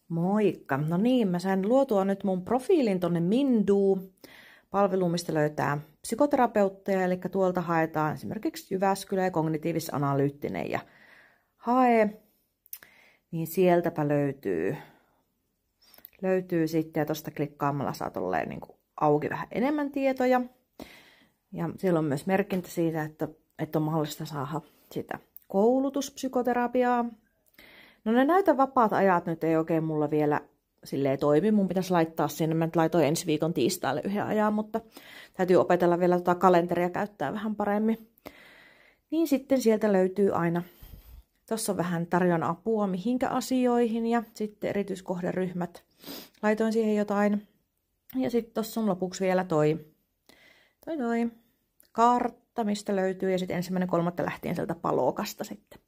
Moikka! No niin, mä sain luotua nyt mun profiilin tonne Mindu-palveluun, mistä löytää psykoterapeutteja, eli tuolta haetaan esimerkiksi Jyväskylä ja kognitiivis-analyyttinen ja hae, niin sieltäpä löytyy sitten, ja tuosta klikkaamalla saa tolleen niin kuin auki vähän enemmän tietoja. Ja siellä on myös merkintä siitä, että on mahdollista saada sitä koulutuspsykoterapiaa. No ne näytä vapaat ajat nyt ei oikein mulla vielä silleen toimi. Mun pitäisi laittaa sinne. Mä nyt laitoin ensi viikon tiistaille yhden ajan, mutta täytyy opetella vielä kalenteria käyttää vähän paremmin. Niin sitten sieltä löytyy aina. Tuossa on vähän tarjon apua mihinkä asioihin ja sitten erityiskohderyhmät. Laitoin siihen jotain. Ja sitten tuossa on lopuksi vielä toi kartta, mistä löytyy. Ja sitten 1.3. lähtien sieltä Palokasta sitten.